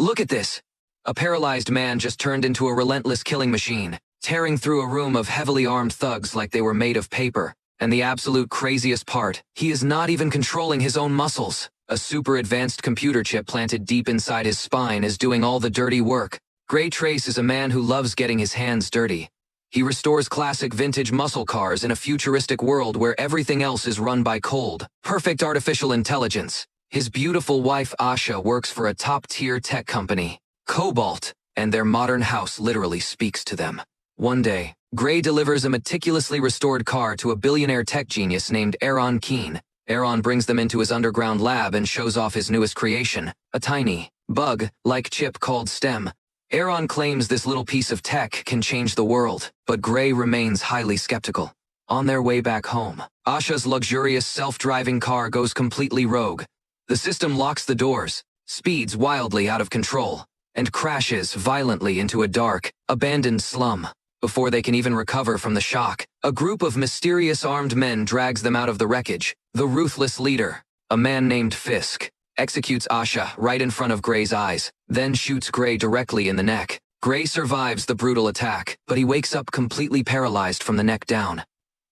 Look at this! A paralyzed man just turned into a relentless killing machine, tearing through a room of heavily armed thugs like they were made of paper. And the absolute craziest part, he is not even controlling his own muscles. A super advanced computer chip planted deep inside his spine is doing all the dirty work. Gray Trace is a man who loves getting his hands dirty. He restores classic vintage muscle cars in a futuristic world where everything else is run by cold, perfect artificial intelligence. His beautiful wife Asha works for a top-tier tech company, Cobalt, and their modern house literally speaks to them. One day, Gray delivers a meticulously restored car to a billionaire tech genius named Aaron Keene. Aaron brings them into his underground lab and shows off his newest creation, a tiny, bug-like chip called STEM. Aaron claims this little piece of tech can change the world, but Gray remains highly skeptical. On their way back home, Asha's luxurious self-driving car goes completely rogue. The system locks the doors, speeds wildly out of control, and crashes violently into a dark, abandoned slum. Before they can even recover from the shock, a group of mysterious armed men drags them out of the wreckage. The ruthless leader, a man named Fisk, executes Asha right in front of Gray's eyes, then shoots Gray directly in the neck. Gray survives the brutal attack, but he wakes up completely paralyzed from the neck down.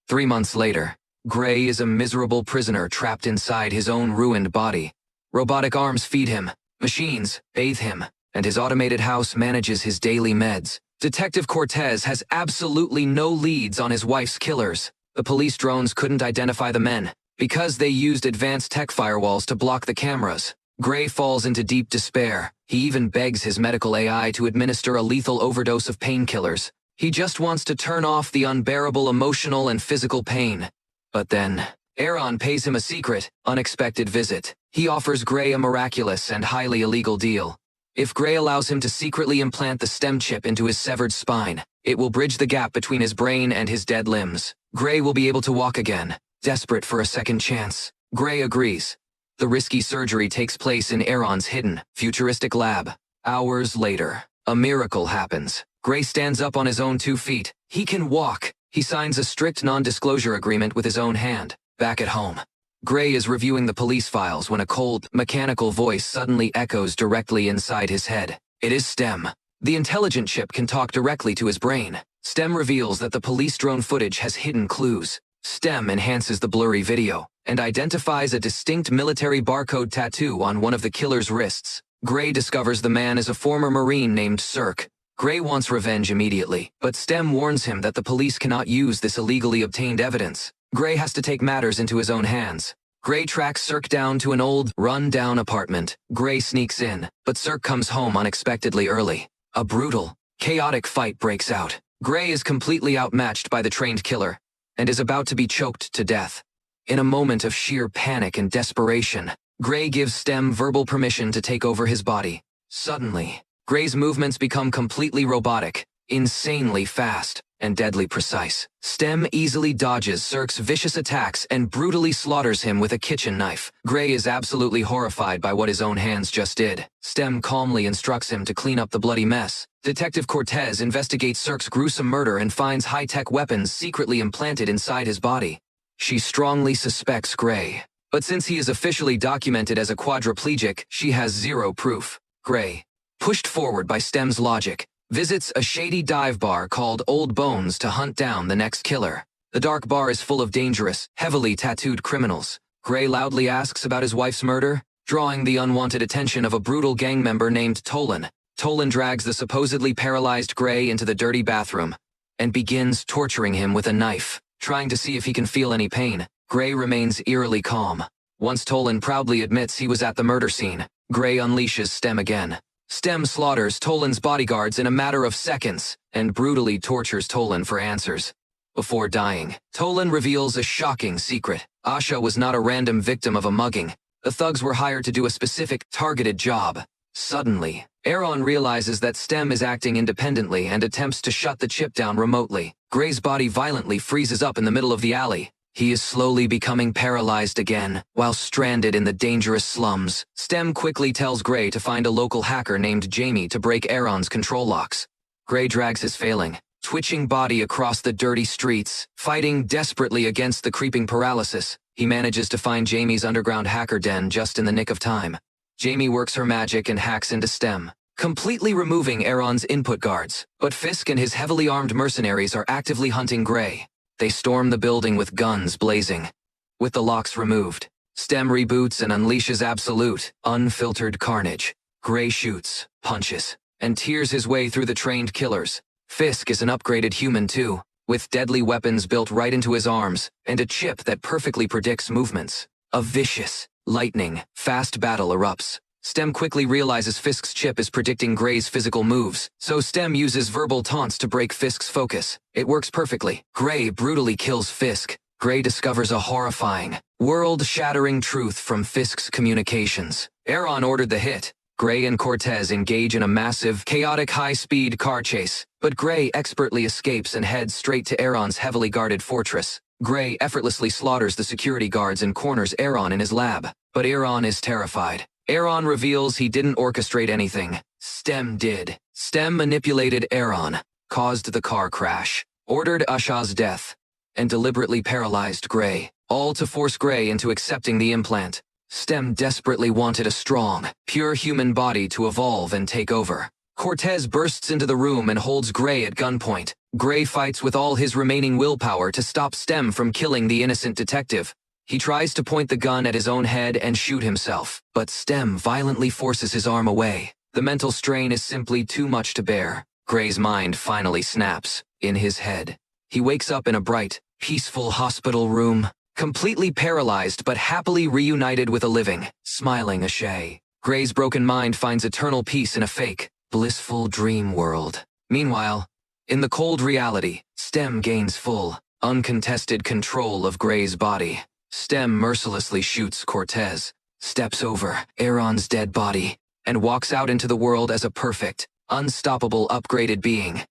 3 months later, Gray is a miserable prisoner trapped inside his own ruined body. Robotic arms feed him, machines bathe him, and his automated house manages his daily meds. Detective Cortez has absolutely no leads on his wife's killers. The police drones couldn't identify the men, because they used advanced tech firewalls to block the cameras. Gray falls into deep despair. He even begs his medical AI to administer a lethal overdose of painkillers. He just wants to turn off the unbearable emotional and physical pain. But then, Aaron pays him a secret, unexpected visit. He offers Gray a miraculous and highly illegal deal. If Gray allows him to secretly implant the STEM chip into his severed spine, it will bridge the gap between his brain and his dead limbs. Gray will be able to walk again, desperate for a second chance. Gray agrees. The risky surgery takes place in Aaron's hidden, futuristic lab. Hours later, a miracle happens. Gray stands up on his own 2 feet. He can walk. He signs a strict non-disclosure agreement with his own hand. Back at home, Gray is reviewing the police files when a cold, mechanical voice suddenly echoes directly inside his head. It is STEM. The intelligent chip can talk directly to his brain. STEM reveals that the police drone footage has hidden clues. STEM enhances the blurry video and identifies a distinct military barcode tattoo on one of the killer's wrists. Gray discovers the man is a former Marine named Cirque. Gray wants revenge immediately, but STEM warns him that the police cannot use this illegally obtained evidence. Gray has to take matters into his own hands. Gray tracks Cirque down to an old, run-down apartment. Gray sneaks in, but Cirque comes home unexpectedly early. A brutal, chaotic fight breaks out. Gray is completely outmatched by the trained killer, and is about to be choked to death. In a moment of sheer panic and desperation, Gray gives STEM verbal permission to take over his body. Suddenly, Gray's movements become completely robotic, insanely fast, and deadly precise. STEM easily dodges Cirque's vicious attacks and brutally slaughters him with a kitchen knife. Gray is absolutely horrified by what his own hands just did. STEM calmly instructs him to clean up the bloody mess. Detective Cortez investigates Cirque's gruesome murder and finds high-tech weapons secretly implanted inside his body. She strongly suspects Gray, but since he is officially documented as a quadriplegic, she has zero proof. Gray, pushed forward by STEM's logic, visits a shady dive bar called Old Bones to hunt down the next killer. The dark bar is full of dangerous, heavily tattooed criminals. Gray loudly asks about his wife's murder, drawing the unwanted attention of a brutal gang member named Tolan. Tolan drags the supposedly paralyzed Gray into the dirty bathroom and begins torturing him with a knife, trying to see if he can feel any pain. Gray remains eerily calm. Once Tolan proudly admits he was at the murder scene, Gray unleashes STEM again. STEM slaughters Tolan's bodyguards in a matter of seconds and brutally tortures Tolan for answers. Before dying, Tolan reveals a shocking secret. Asha was not a random victim of a mugging. The thugs were hired to do a specific, targeted job. Suddenly, Aaron realizes that STEM is acting independently and attempts to shut the chip down remotely. Gray's body violently freezes up in the middle of the alley. He is slowly becoming paralyzed again, while stranded in the dangerous slums. STEM quickly tells Gray to find a local hacker named Jamie to break Aaron's control locks. Gray drags his failing, twitching body across the dirty streets, fighting desperately against the creeping paralysis. He manages to find Jamie's underground hacker den just in the nick of time. Jamie works her magic and hacks into STEM, completely removing Aaron's input guards. But Fisk and his heavily armed mercenaries are actively hunting Gray. They storm the building with guns blazing. With the locks removed, Stem reboots and unleashes absolute, unfiltered carnage. Gray shoots, punches, and tears his way through the trained killers. Fisk is an upgraded human too, with deadly weapons built right into his arms, and a chip that perfectly predicts movements. A vicious, lightning, fast battle erupts. Stem quickly realizes Fisk's chip is predicting Gray's physical moves, so Stem uses verbal taunts to break Fisk's focus. It works perfectly. Gray brutally kills Fisk. Gray discovers a horrifying, world-shattering truth from Fisk's communications. Aaron ordered the hit. Gray and Cortez engage in a massive, chaotic high-speed car chase, but Gray expertly escapes and heads straight to Aaron's heavily guarded fortress. Gray effortlessly slaughters the security guards and corners Aaron in his lab, but Aaron is terrified. Aaron reveals he didn't orchestrate anything. Stem did. Stem manipulated Aaron, caused the car crash, ordered Usha's death, and deliberately paralyzed Gray, all to force Gray into accepting the implant. Stem desperately wanted a strong, pure human body to evolve and take over. Cortez bursts into the room and holds Gray at gunpoint. Gray fights with all his remaining willpower to stop Stem from killing the innocent detective. He tries to point the gun at his own head and shoot himself, but Stem violently forces his arm away. The mental strain is simply too much to bear. Gray's mind finally snaps, in his head. He wakes up in a bright, peaceful hospital room, completely paralyzed but happily reunited with a living, smiling Ashay. Gray's broken mind finds eternal peace in a fake, blissful dream world. Meanwhile, in the cold reality, Stem gains full, uncontested control of Gray's body. Stem mercilessly shoots Cortez, steps over Aaron's dead body, and walks out into the world as a perfect, unstoppable upgraded being.